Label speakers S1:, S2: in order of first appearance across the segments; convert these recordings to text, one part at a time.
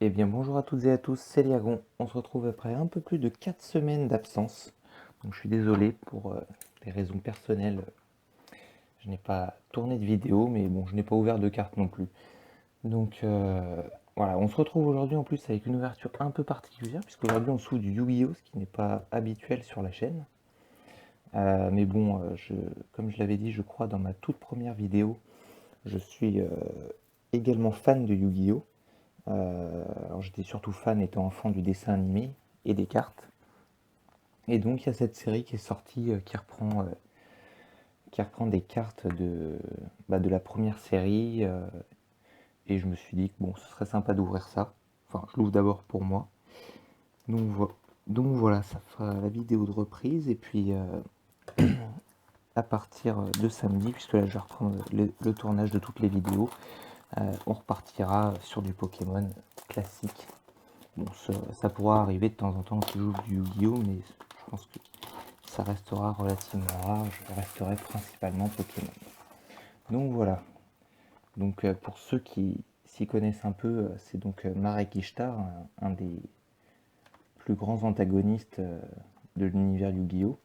S1: Eh bien bonjour à toutes et à tous, c'est Liagon. On se retrouve après un peu plus de 4 semaines d'absence. Donc je suis désolé pour des raisons personnelles. Je n'ai pas tourné de vidéo, mais bon, je n'ai pas ouvert de carte non plus. Donc voilà, on se retrouve aujourd'hui en plus avec une ouverture un peu particulière, puisqu'aujourd'hui on s'ouvre du Yu-Gi-Oh, ce qui n'est pas habituel sur la chaîne. Mais bon, comme je l'avais dit, je crois dans ma toute première vidéo, je suis également fan de Yu-Gi-Oh! Alors j'étais surtout fan étant enfant du dessin animé et des cartes. Et donc il y a cette série qui est sortie qui reprend des cartes de la première série. Et je me suis dit que bon, ce serait sympa d'ouvrir ça. Enfin, je l'ouvre d'abord pour moi. Donc, donc voilà, ça fera la vidéo de reprise. Et puis à partir de samedi, puisque là je vais reprendre le tournage de toutes les vidéos, on repartira sur du Pokémon classique. Bon, ça pourra arriver de temps en temps que je joue du Yu-Gi-Oh, mais je pense que ça restera relativement rare. Je resterai principalement Pokémon. Donc voilà. Donc pour ceux qui s'y connaissent un peu, c'est donc Marek Ishtar, un des plus grands antagonistes de l'univers Yu-Gi-Oh!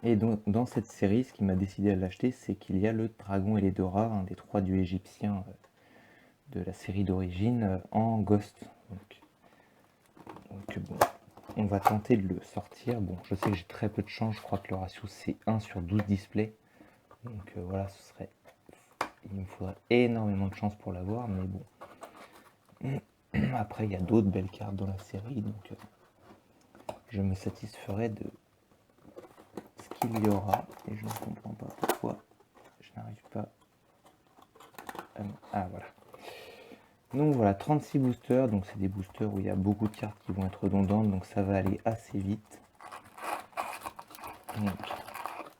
S1: Et donc dans cette série, ce qui m'a décidé à l'acheter, c'est qu'il y a le dragon et les Dora, un des 3 dieux égyptiens de la série d'origine, en Ghost. Donc bon, on va tenter de le sortir. Bon, je sais que j'ai très peu de chance, je crois que le ratio c'est 1 sur 12 displays. Donc voilà, il me faudrait énormément de chance pour l'avoir, mais bon. Après, il y a d'autres belles cartes dans la série, donc je me satisferai de ce qu'il y aura. Et je ne comprends pas pourquoi je n'arrive pas à... Ah voilà. Donc voilà, 36 boosters, donc c'est des boosters où il y a beaucoup de cartes qui vont être redondantes, donc ça va aller assez vite. Donc,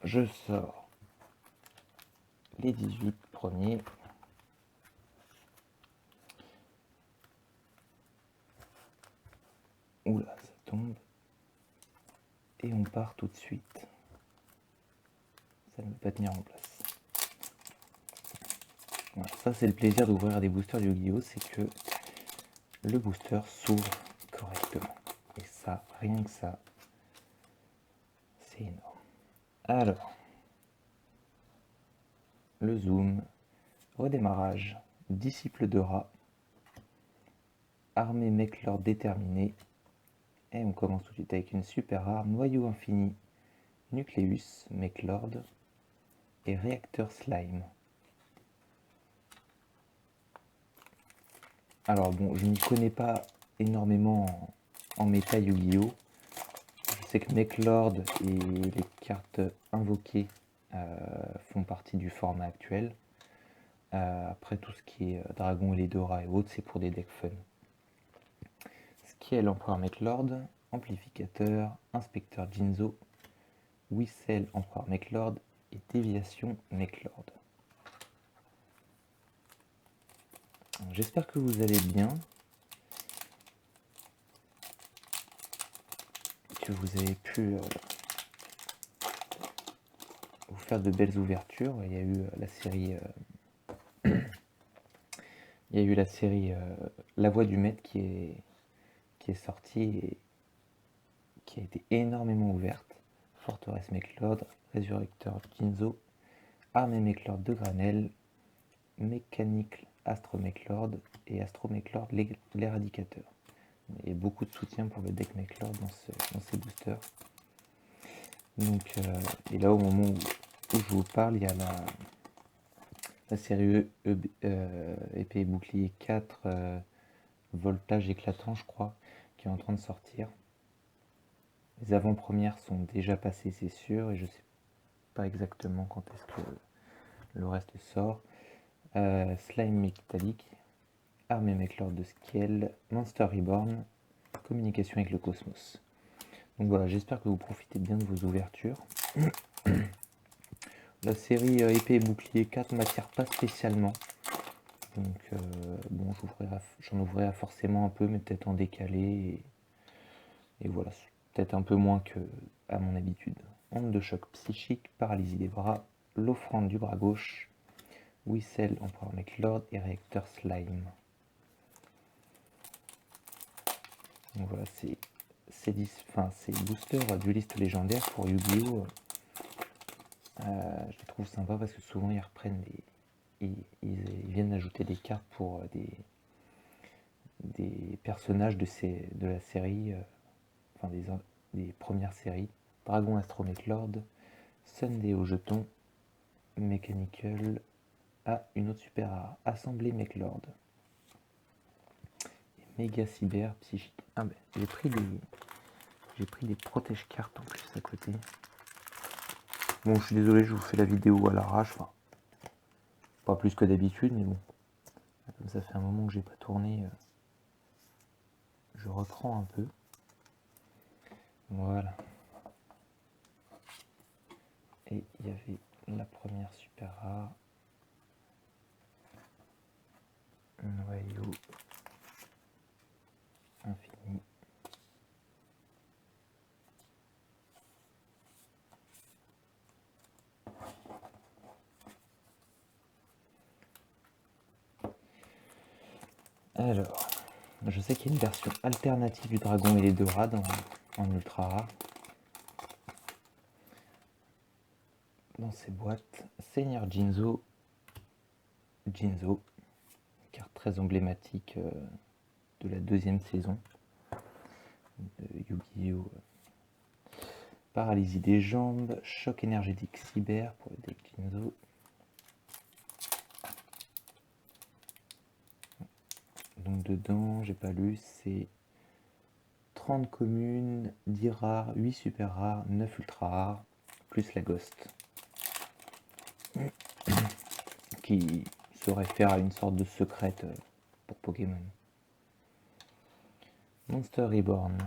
S1: je sors les 18 premiers. Oula, ça tombe. Et on part tout de suite. Ça ne veut pas tenir en place. Voilà, ça c'est le plaisir d'ouvrir des boosters de Yu-Gi-Oh! C'est que le booster s'ouvre correctement. Et ça, rien que ça, c'est énorme. Alors, le zoom, redémarrage, disciple de rat, armée Mechlord déterminée, et on commence tout de suite avec une super rare, noyau infini, Nucleus, Mechlord et réacteur slime. Alors bon, je n'y connais pas énormément en méta Yu-Gi-Oh! Je sais que Mechlord et les cartes invoquées font partie du format actuel. Après tout ce qui est Dragon et les Dora et autres, c'est pour des decks fun. Skill Empereur Mechlord, Amplificateur, Inspecteur Jinzo, Whistle Empereur Mechlord et Déviation Mechlord. J'espère que vous allez bien, que vous avez pu vous faire de belles ouvertures. Il y a eu la série, La Voix du Maître qui est sortie et qui a été énormément ouverte. Forteresse Mechlord, Résurrecteur Jinzo, Armée Mechlord de Granel, Mécanique Astro Mechlord et Astro Mechlord l'Éradicateur. Il y a beaucoup de soutien pour le deck Mechlord dans ces boosters. Donc, et là, au moment où je vous parle, il y a la série Épée et Bouclier 4, Voltage éclatant, je crois, qui est en train de sortir. Les avant-premières sont déjà passées, c'est sûr, et je sais pas exactement quand est-ce que le reste sort. Slime métallique, Armée Mechlord de Skiel, Monster Reborn, Communication avec le Cosmos. Donc voilà, j'espère que vous profitez bien de vos ouvertures. La série Épée et Bouclier 4 m'attire pas spécialement. Donc bon, j'en ouvrirai forcément un peu, mais peut-être en décalé. Et voilà, peut-être un peu moins que à mon habitude. Onde de choc psychique, paralysie des bras, l'offrande du bras gauche, Whistle Empereur Mechlord et réacteur slime. Donc voilà, c'est boosters duellistes légendaires pour Yu-Gi-Oh! Je les trouve sympas parce que souvent ils reprennent ils viennent ajouter des cartes pour des personnages de la série, enfin des premières séries. Dragon Astromech Lord, Sunday au jeton, Mechanical, une autre super rare, Assemblée Mechlord. Méga cyber psychique. Ah ben, j'ai pris des protège cartes en plus à côté. Bon, je suis désolé, je vous fais la vidéo à l'arrache, enfin, pas plus que d'habitude, mais bon, comme ça fait un moment que j'ai pas tourné, je reprends un peu. Voilà. Et il y avait la première super rare, noyau infini. Alors, je sais qu'il y a une version alternative du dragon et les deux rats en ultra rare. Dans ces boîtes, Seigneur Jinzo, carte très emblématique de la deuxième saison de Yu-Gi-Oh! Paralysie des jambes, choc énergétique cyber pour le deck Jinzo. Donc dedans, j'ai pas lu, c'est 30 communes, 10 rares, 8 super rares, 9 ultra rares, plus la Ghost. Qui se réfère à une sorte de secrète pour Pokémon. Monster Reborn,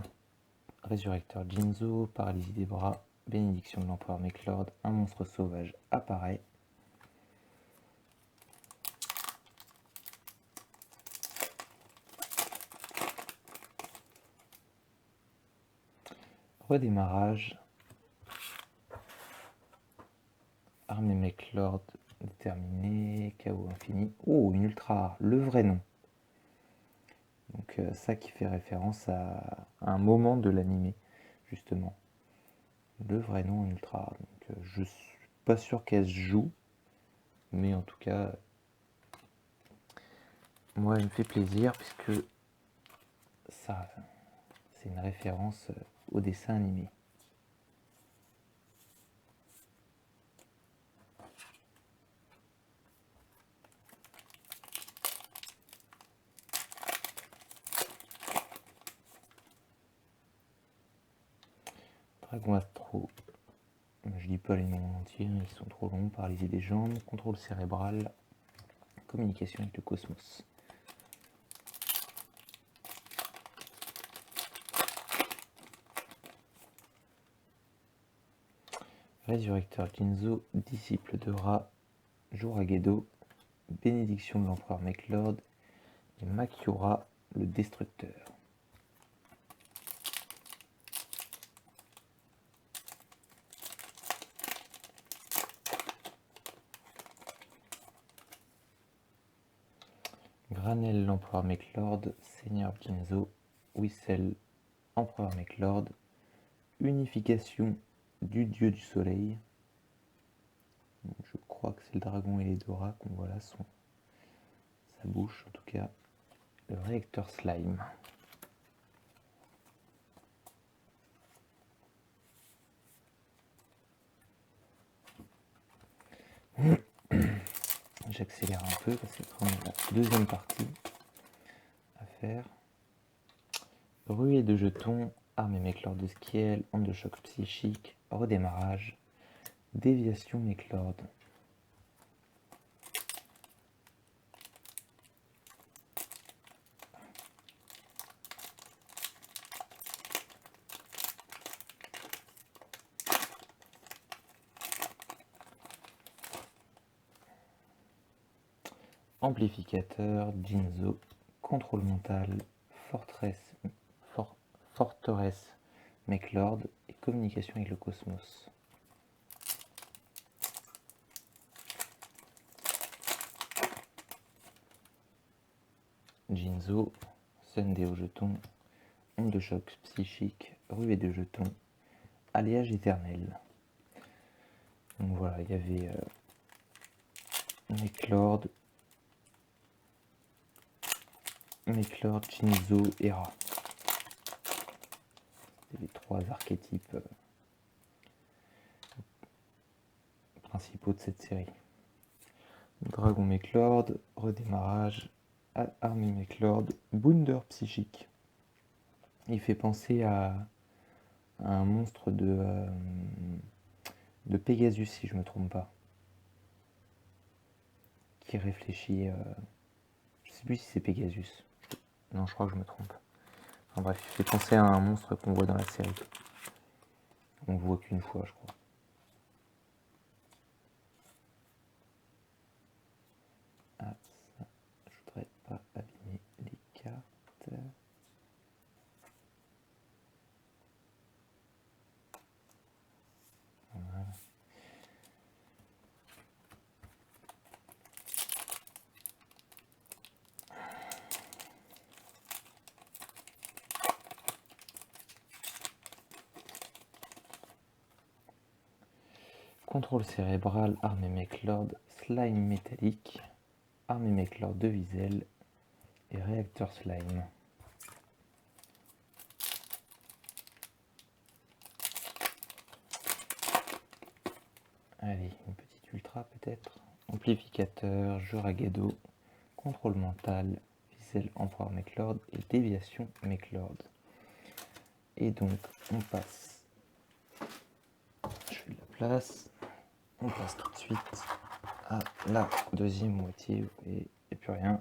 S1: Résurrecteur Jinzo, Paralysie des bras, Bénédiction de l'Empereur Mechlord, un monstre sauvage apparaît. Redémarrage, Armée Mechlord déterminé, chaos infini. Oh, une ultra rare, le vrai nom. Donc ça qui fait référence à un moment de l'animé, justement. Le vrai nom en ultra rare. Donc je suis pas sûr qu'elle se joue, mais en tout cas, moi elle me fait plaisir puisque ça, c'est une référence au dessin animé. Dragon Astro, je dis pas les noms entiers, ils sont trop longs. Paralysie des jambes, contrôle cérébral, communication avec le cosmos. Résurrecteur Jinzo, disciple de Ra, Joragedo, bénédiction de l'empereur Mechlord et Makiura, le destructeur. Granel, l'empereur Mechlord, Seigneur Jinzo, Whistle, empereur Mechlord, unification du dieu du soleil. Je crois que c'est le dragon et les Dora qu'on voit là, sa bouche en tout cas. Le réacteur slime. J'accélère un peu parce qu'on a la deuxième partie à faire. Ruée de jetons, armée Mechlord de Skiel, onde de choc psychique, redémarrage, déviation Mechlord. Amplificateur, Jinzo, contrôle mental, forteresse Mechlord et communication avec le cosmos. Jinzo, Sunday au jeton, onde de choc psychique, ruée de jetons, alliage éternel. Donc voilà, il y avait Mechlord, Jinzo, Hera. C'était les 3 archétypes principaux de cette série. Dragon Mechlord, redémarrage, armée Mechlord, Bounder psychique. Il fait penser à un monstre de Pegasus, si je me trompe pas. Qui réfléchit. Je sais plus si c'est Pegasus. Non, je crois que je me trompe. Enfin bref, il fait penser à un monstre qu'on voit dans la série. On ne voit qu'une fois, je crois. Ah, ça, je voudrais pas abîmer les cartes. Voilà. Contrôle cérébral, armée Mechlord, slime métallique, armée Mechlord de Wiesel et réacteur slime. Allez, une petite ultra peut-être. Amplificateur, Juragado, contrôle mental, Wiesel Empereur Mechlord et déviation Mechlord. Et donc on passe. Je fais de la place. On passe tout de suite à la deuxième moitié. Et il n'y a plus rien.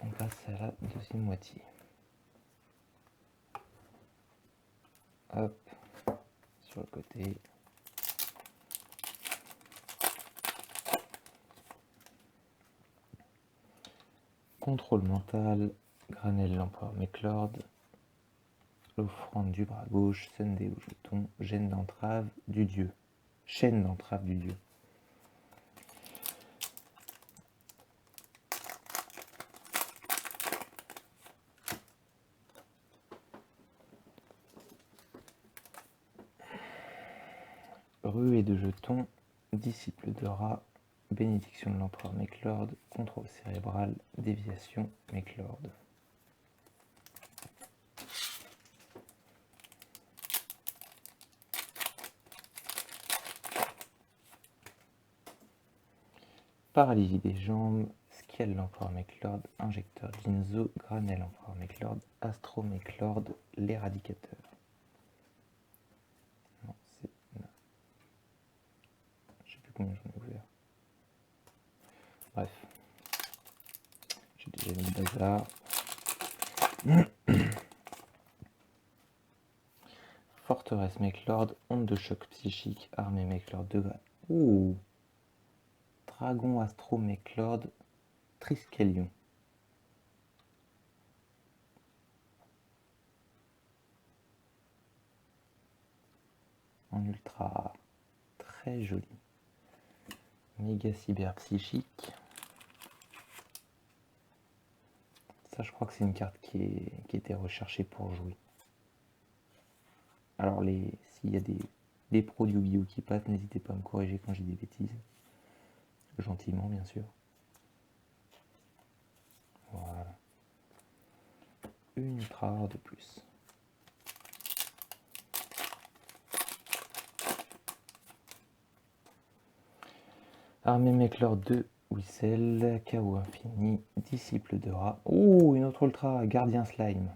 S1: On passe à la deuxième moitié. Hop, sur le côté. Contrôle mental, Granel l'empereur Mechlord, l'offrande du bras gauche, Sunday au jeton, gêne d'entrave du dieu. Chaîne d'entrave du dieu. Ruée de jetons, disciple de rat, bénédiction de l'empereur Mechlord, contrôle cérébral, déviation Mechlord. Paralysie des jambes, Sciel l'empereur Mechlord, injecteur Jinzo, Granel l'empereur Mechlord, Astro Mechlord, l'éradicateur. Non, c'est... Je sais plus combien j'en ai ouvert. Bref. J'ai déjà mis le bazar. Forteresse Mechlord, onde de choc psychique, armée Mechlord de grade. Ouh. Dragon Astro Mechlord, Triskelion. En ultra, très joli. Méga cyber psychique. Ça, je crois que c'est une carte qui était recherchée pour jouer. Alors, s'il y a des pros du Yu-Gi-Oh qui passent, n'hésitez pas à me corriger quand j'ai des bêtises. Gentiment, bien sûr. Voilà. Une ultra rare de plus. Armée Mechlord 2, Wiesel, Chaos Infini, Disciple de rat. Oh, une autre ultra, Gardien Slime.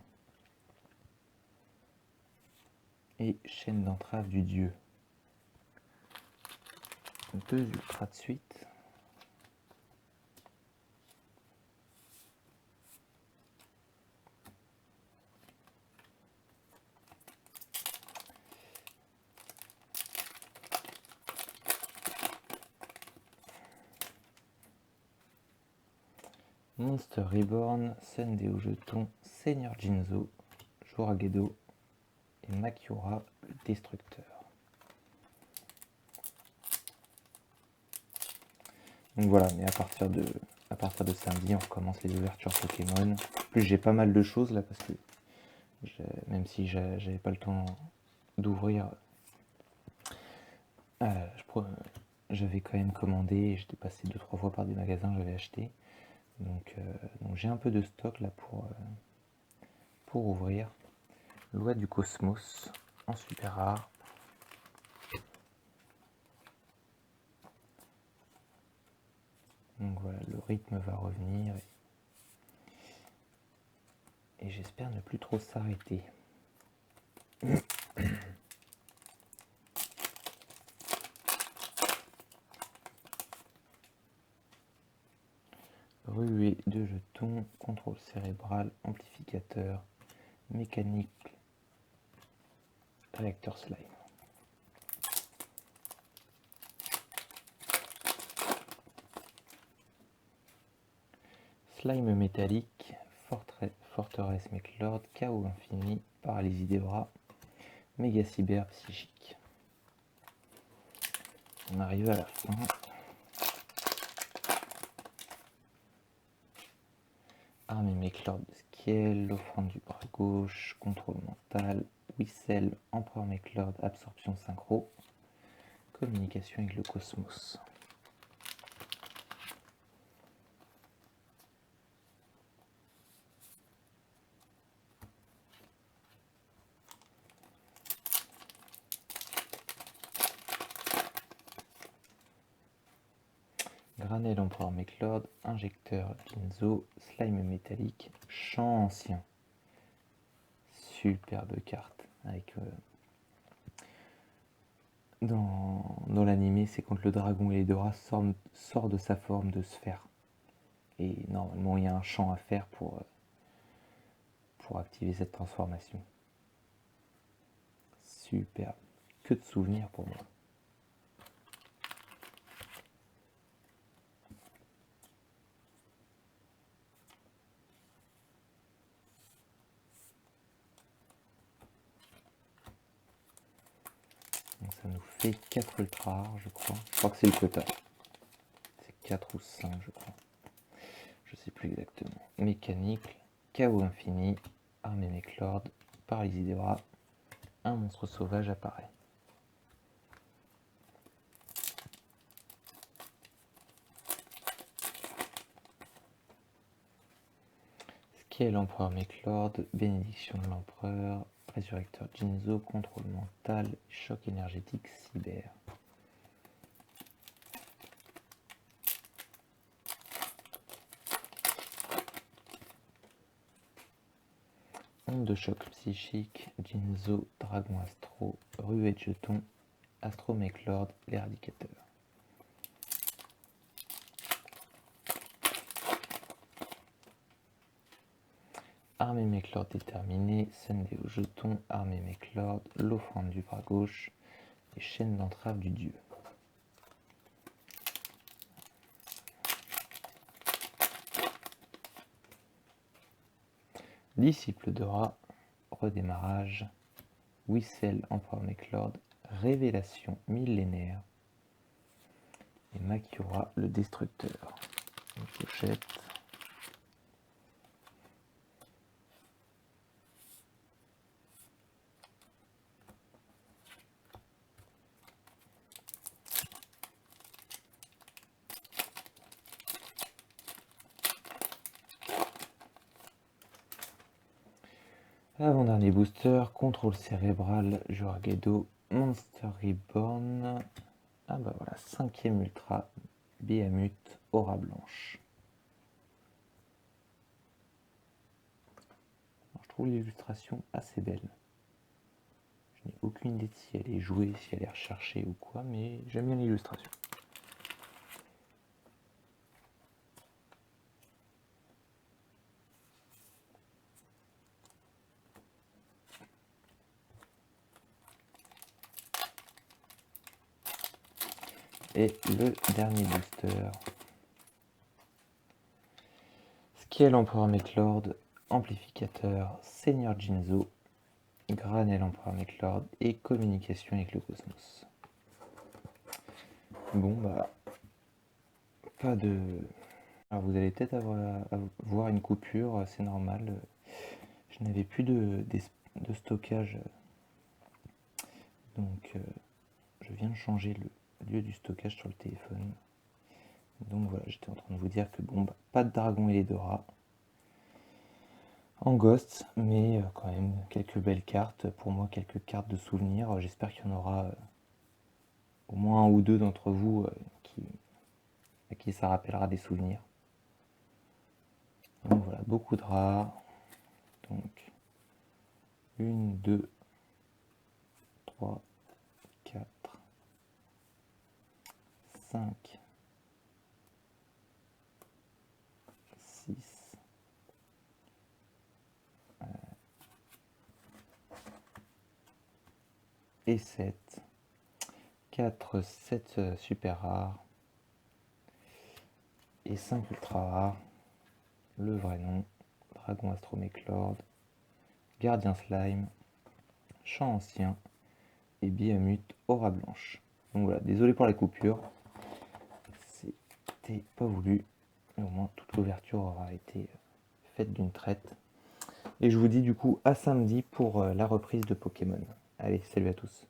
S1: Et Chaîne d'entrave du dieu. 2 ultras de suite. Monster Reborn, Sunday au jeton, Seigneur Jinzo, Juragado et Makiura le Destructeur. Donc voilà, mais à partir de samedi, on recommence les ouvertures Pokémon. En plus, j'ai pas mal de choses là parce que Même si j'avais pas le temps d'ouvrir, j'avais quand même commandé, j'étais passé 2-3 fois par des magasins, j'avais acheté. Donc j'ai un peu de stock là pour ouvrir. Loi du cosmos en super rare. Donc voilà, le rythme va revenir et j'espère ne plus trop s'arrêter. Ruée de jetons, contrôle cérébral, amplificateur, mécanique, réacteur slime. Slime métallique, forteresse Mechlord, chaos infini, paralysie des bras, méga cyber psychique. On arrive à la fin. Armée Mechlord de Skiel, offrande du bras gauche, contrôle mental, Whistle, empereur Mechlord, absorption synchro, communication avec le cosmos. Granel empereur Mechlord, injecteur Ginzo, slime métallique, champ ancien. Superbe carte. Avec, dans l'animé, c'est quand le dragon Eldora sort de sa forme de sphère. Et normalement, il y a un champ à faire pour activer cette transformation. Superbe. Que de souvenirs pour moi. Donc ça nous fait 4 ultra rares, je crois. Je crois que c'est le quota. C'est 4 ou 5, je crois. Je sais plus exactement. Mécanique, chaos infini, armée Mechlord, paralysie des bras. Un monstre sauvage apparaît. Skiel empereur Mechlord, bénédiction de l'empereur, résurrecteur Ginzo, contrôle mental, choc énergétique cyber. Onde de choc psychique, Ginzo, dragon astro, ruée de jetons, astro Mechlord, l'éradicateur. Armée Mechlord déterminée, Sunday au jeton, armée Mechlord, l'offrande du bras gauche et chaîne d'entrave du dieu. Disciple de Ra, redémarrage, Whistle empereur Mechlord, révélation millénaire et Makura le destructeur. Une pochette. Avant-dernier booster, contrôle cérébral, Jorgedo, Monster Reborn. Ah bah voilà, 5ème ultra, Behamut, Aura Blanche. Alors, je trouve l'illustration assez belle. Je n'ai aucune idée de si elle est jouée, si elle est recherchée ou quoi, mais j'aime bien l'illustration. Et le dernier booster. Skiel empereur Mechlord, amplificateur, Seigneur Ginzo, Granel empereur Mechlord et communication avec le cosmos. Bon bah, pas de... Alors vous allez peut-être voir une coupure, c'est normal. Je n'avais plus de stockage. Donc je viens de changer le lieu du stockage sur le téléphone. Donc voilà, j'étais en train de vous dire que bon, bah, pas de dragon et les Dora en Ghost, mais quand même quelques belles cartes. Pour moi, quelques cartes de souvenirs. J'espère qu'il y en aura au moins un ou deux d'entre vous à qui ça rappellera des souvenirs. Donc voilà, beaucoup de rares. Donc 1, 2, 3, 4, 5, 6, et 7. 4, 7 super rares et 5 ultra rares. Le vrai nom, Dragon Astromechlord, Gardien Slime, Champ Ancien et Biamut Aura Blanche. Donc voilà, désolé pour la coupure, c'était pas voulu, mais au moins toute l'ouverture aura été faite d'une traite. Et je vous dis du coup à samedi pour la reprise de Pokémon. Allez, salut à tous.